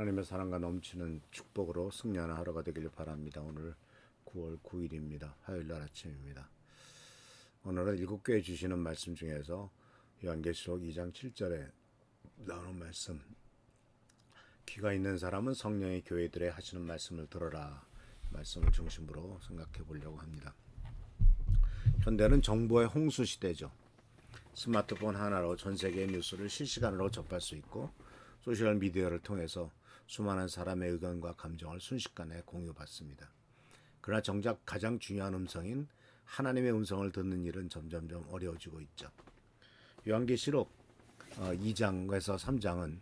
하나님의 사랑과 넘치는 축복으로 승리하는 하루가 되기를 바랍니다. 오늘 9월 9일입니다. 화요일날 아침입니다. 오늘은 일곱 교회 주시는 말씀 중에서 요한계시록 2장 7절에 나오는 말씀, 귀가 있는 사람은 성령의 교회들에 하시는 말씀을 들어라, 말씀을 중심으로 생각해 보려고 합니다. 현대는 정보의 홍수 시대죠. 스마트폰 하나로 전 세계의 뉴스를 실시간으로 접할 수 있고, 소셜미디어를 통해서 수많은 사람의 의견과 감정을 순식간에 공유받습니다. 그러나 정작 가장 중요한 음성인 하나님의 음성을 듣는 일은 점점점 어려워지고 있죠. 요한계시록 2장에서 3장은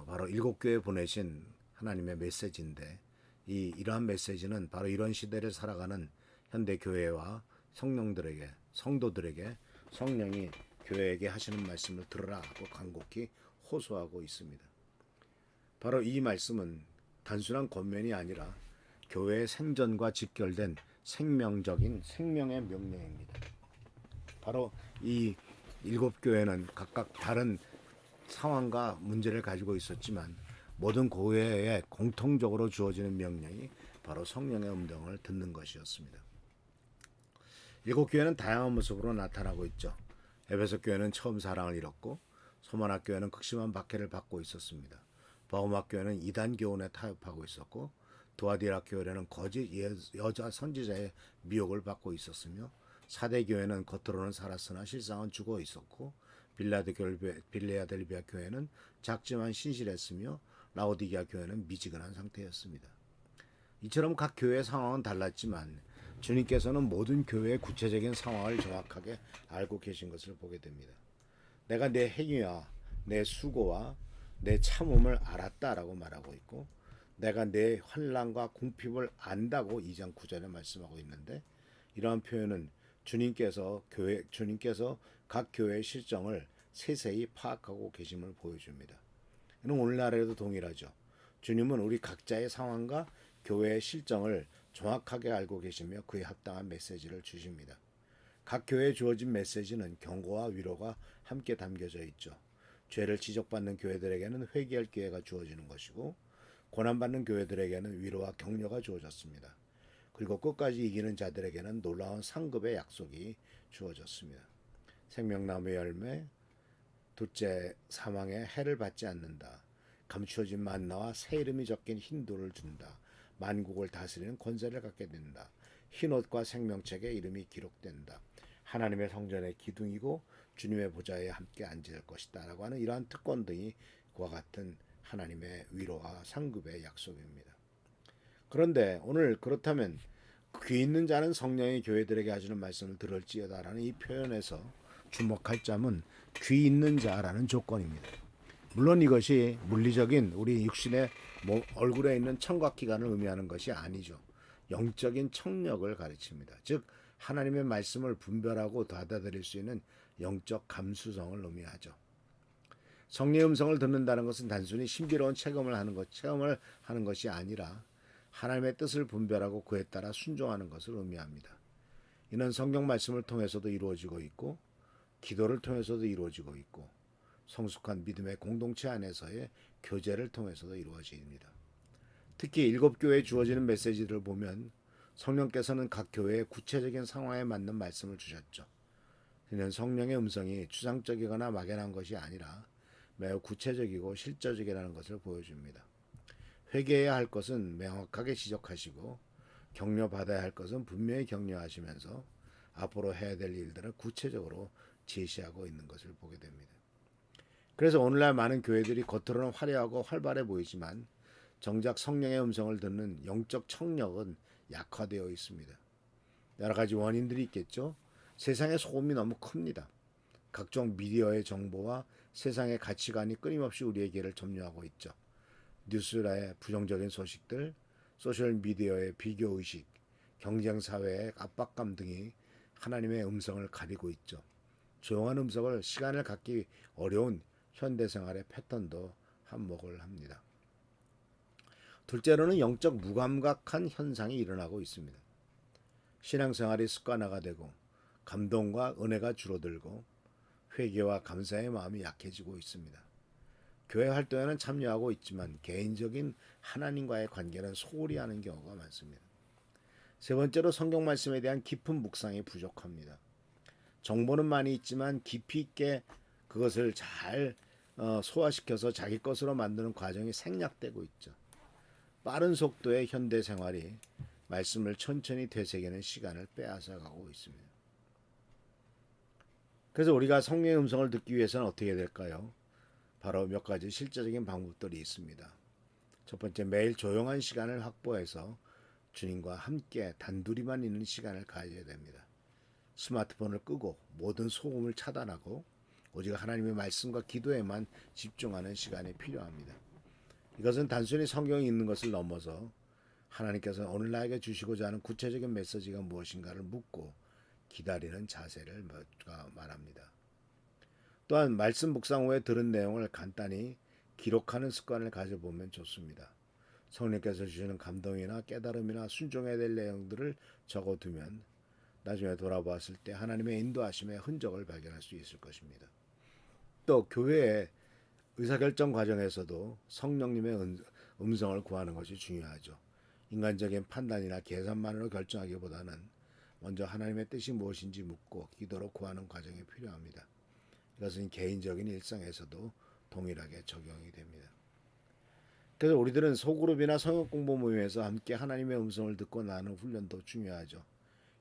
바로 일곱 교회에 보내신 하나님의 메시지인데, 이러한 메시지는 바로 이런 시대를 살아가는 현대 교회와 성도들에게 성령이 교회에게 하시는 말씀을 들으라 하고 간곡히 호소하고 있습니다. 바로 이 말씀은 단순한 권면이 아니라 교회의 생전과 직결된 생명적인 생명의 명령입니다. 바로 이 일곱 교회는 각각 다른 상황과 문제를 가지고 있었지만 모든 교회에 공통적으로 주어지는 명령이 바로 성령의 음성을 듣는 것이었습니다. 일곱 교회는 다양한 모습으로 나타나고 있죠. 에베소 교회는 처음 사랑을 잃었고, 소만학 교회는 극심한 박해를 받고 있었습니다. 바오막 교회는 이단 교훈에 타협하고 있었고, 두아디라 교회는 거짓 여자 선지자의 미혹을 받고 있었으며, 사대 교회는 겉으로는 살았으나 실상은 죽어 있었고, 빌레아델비아 교회는 작지만 신실했으며, 라오디게아 교회는 미지근한 상태였습니다. 이처럼 각 교회의 상황은 달랐지만 주님께서는 모든 교회의 구체적인 상황을 정확하게 알고 계신 것을 보게 됩니다. 내가 내 행위와 내 수고와 내 참음을 알았다라고 말하고 있고, 내가 내 환난과 궁핍을 안다고 2장 9절에 말씀하고 있는데, 이러한 표현은 주님께서 각 교회의 실정을 세세히 파악하고 계심을 보여줍니다. 이는 오늘날에도 동일하죠. 주님은 우리 각자의 상황과 교회의 실정을 정확하게 알고 계시며 그에 합당한 메시지를 주십니다. 각 교회에 주어진 메시지는 경고와 위로가 함께 담겨져 있죠. 죄를 지적받는 교회들에게는 회개할 기회가 주어지는 것이고, 고난받는 교회들에게는 위로와 격려가 주어졌습니다. 그리고 끝까지 이기는 자들에게는 놀라운 상급의 약속이 주어졌습니다. 생명나무의 열매, 둘째 사망의 해를 받지 않는다. 감추어진 만나와 새 이름이 적힌 흰돌을 준다. 만국을 다스리는 권세를 갖게 된다. 흰옷과 생명책에 이름이 기록된다. 하나님의 성전의 기둥이고 주님의 보좌에 함께 앉을 것이다 라고 하는 이러한 특권 등이 그와 같은 하나님의 위로와 상급의 약속입니다. 그런데 오늘 그렇다면 귀 있는 자는 성령의 교회들에게 하시는 말씀을 들을지어다 라는 이 표현에서 주목할 점은 귀 있는 자라는 조건입니다. 물론 이것이 물리적인 우리 육신의 얼굴에 있는 청각기관을 의미하는 것이 아니죠. 영적인 청력을 가르칩니다. 즉 하나님의 말씀을 분별하고 받아들일 수 있는 영적 감수성을 의미하죠. 성령의 음성을 듣는다는 것은 단순히 신비로운 체험을 하는 것이 아니라 하나님의 뜻을 분별하고 그에 따라 순종하는 것을 의미합니다. 이는 성경 말씀을 통해서도 이루어지고 있고, 기도를 통해서도 이루어지고 있고, 성숙한 믿음의 공동체 안에서의 교제를 통해서도 이루어집니다. 특히 일곱 교회에 주어지는 메시지를 보면 성령께서는 각 교회의 구체적인 상황에 맞는 말씀을 주셨죠. 그는 성령의 음성이 추상적이거나 막연한 것이 아니라 매우 구체적이고 실제적이라는 것을 보여줍니다. 회개해야 할 것은 명확하게 지적하시고, 격려받아야 할 것은 분명히 격려하시면서 앞으로 해야 될 일들을 구체적으로 제시하고 있는 것을 보게 됩니다. 그래서 오늘날 많은 교회들이 겉으로는 화려하고 활발해 보이지만 정작 성령의 음성을 듣는 영적 청력은 약화되어 있습니다. 여러 가지 원인들이 있겠죠. 세상의 소음이 너무 큽니다. 각종 미디어의 정보와 세상의 가치관이 끊임없이 우리의 귀를 점유하고 있죠. 뉴스의 부정적인 소식들, 소셜미디어의 비교의식, 경쟁사회의 압박감 등이 하나님의 음성을 가리고 있죠. 조용한 음성을 시간을 갖기 어려운 현대생활의 패턴도 한몫을 합니다. 둘째로는 영적 무감각한 현상이 일어나고 있습니다. 신앙생활이 습관화가 되고 감동과 은혜가 줄어들고 회개와 감사의 마음이 약해지고 있습니다. 교회 활동에는 참여하고 있지만 개인적인 하나님과의 관계는 소홀히 하는 경우가 많습니다. 세 번째로 성경 말씀에 대한 깊은 묵상이 부족합니다. 정보는 많이 있지만 깊이 있게 그것을 잘 소화시켜서 자기 것으로 만드는 과정이 생략되고 있죠. 빠른 속도의 현대 생활이 말씀을 천천히 되새기는 시간을 빼앗아가고 있습니다. 그래서 우리가 성령의 음성을 듣기 위해서는 어떻게 해야 될까요? 바로 몇 가지 실제적인 방법들이 있습니다. 첫 번째, 매일 조용한 시간을 확보해서 주님과 함께 단둘이만 있는 시간을 가져야 됩니다. 스마트폰을 끄고 모든 소음을 차단하고 오직 하나님의 말씀과 기도에만 집중하는 시간이 필요합니다. 이것은 단순히 성경이 있는 것을 넘어서 하나님께서 오늘 나에게 주시고자 하는 구체적인 메시지가 무엇인가를 묻고 기다리는 자세를 말합니다. 또한 말씀 묵상 후에 들은 내용을 간단히 기록하는 습관을 가져보면 좋습니다. 성령께서 주시는 감동이나 깨달음이나 순종해야 될 내용들을 적어두면 나중에 돌아보았을 때 하나님의 인도하심의 흔적을 발견할 수 있을 것입니다. 또 교회의 의사결정 과정에서도 성령님의 음성을 구하는 것이 중요하죠. 인간적인 판단이나 계산만으로 결정하기보다는 먼저 하나님의 뜻이 무엇인지 묻고 기도로 구하는 과정이 필요합니다. 이것은 개인적인 일상에서도 동일하게 적용이 됩니다. 그래서 우리들은 소그룹이나 성역 공부 모임에서 함께 하나님의 음성을 듣고 나누는 훈련도 중요하죠.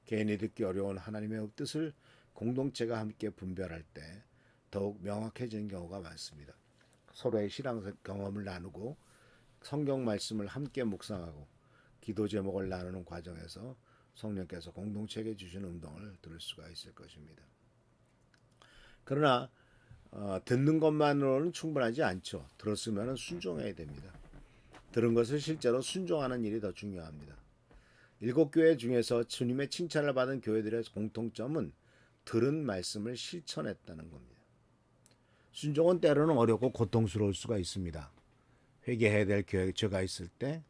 개인이 듣기 어려운 하나님의 뜻을 공동체가 함께 분별할 때 더욱 명확해지는 경우가 많습니다. 서로의 신앙 경험을 나누고 성경 말씀을 함께 묵상하고 기도 제목을 나누는 과정에서 성령께서 공동체에게 주신 음성을 들을 수가 있을 것입니다. 그러나 듣는 것만으로는 충분하지 않죠. 들었으면 순종해야 됩니다. 들은 것을 실제로 순종하는 일이 더 중요합니다. 7교회 중에서 주님의 칭찬을 받은 교회들의 공통점은 들은 말씀을 실천했다는 겁니다. 순종은 때로는 어렵고 고통스러울 수가 있습니다. 회개해야 될 죄가 있을 때,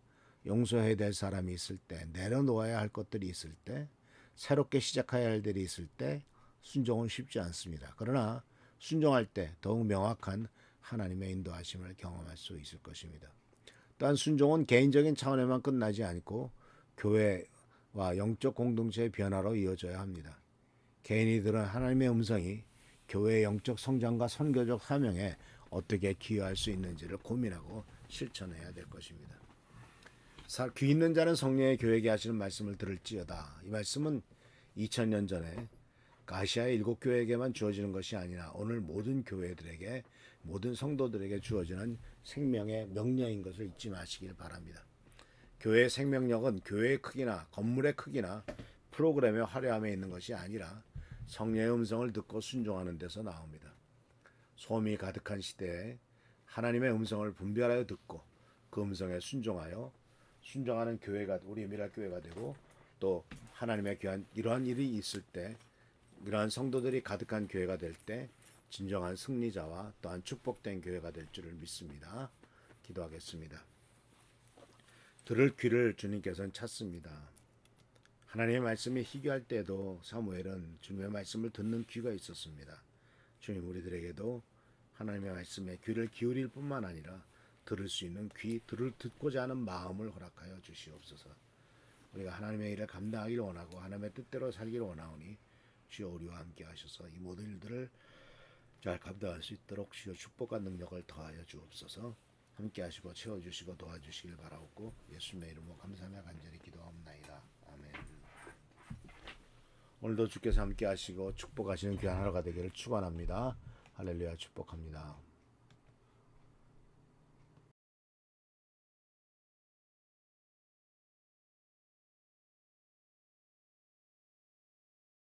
용서해야 될 사람이 있을 때, 내려놓아야 할 것들이 있을 때, 새롭게 시작해야 할 일이 있을 때 순종은 쉽지 않습니다. 그러나 순종할 때 더욱 명확한 하나님의 인도하심을 경험할 수 있을 것입니다. 또한 순종은 개인적인 차원에만 끝나지 않고 교회와 영적 공동체의 변화로 이어져야 합니다. 개인이 들은 하나님의 음성이 교회의 영적 성장과 선교적 사명에 어떻게 기여할 수 있는지를 고민하고 실천해야 될 것입니다. 귀 있는 자는 성령의 교회에게 하시는 말씀을 들을지어다. 이 말씀은 2000년 전에 아시아의 7교회에게만 주어지는 것이 아니라 오늘 모든 교회들에게, 모든 성도들에게 주어지는 생명의 명령인 것을 잊지 마시길 바랍니다. 교회의 생명력은 교회의 크기나 건물의 크기나 프로그램의 화려함에 있는 것이 아니라 성령의 음성을 듣고 순종하는 데서 나옵니다. 소음이 가득한 시대에 하나님의 음성을 분별하여 듣고 그 음성에 순종하는 교회가, 우리 미랄교회가 되고, 또 하나님의 귀한 이러한 일이 있을 때, 이러한 성도들이 가득한 교회가 될 때 진정한 승리자와 또한 축복된 교회가 될 줄을 믿습니다. 기도하겠습니다. 들을 귀를 주님께서는 찾습니다. 하나님의 말씀이 희귀할 때도 사무엘은 주님의 말씀을 듣는 귀가 있었습니다. 주님, 우리들에게도 하나님의 말씀에 귀를 기울일 뿐만 아니라 들을 수 있는 듣고자 하는 마음을 허락하여 주시옵소서. 우리가 하나님의 일을 감당하기를 원하고 하나님의 뜻대로 살기를 원하오니 주여 우리와 함께 하셔서 이 모든 일들을 잘 감당할 수 있도록 주여 축복과 능력을 더하여 주옵소서. 함께 하시고 채워주시고 도와주시길 바라옵고 예수님의 이름으로 감사하며 간절히 기도하옵나이다. 아멘. 오늘도 주께서 함께 하시고 축복하시는 귀한 하루가 되기를 축원합니다. 할렐루야. 축복합니다.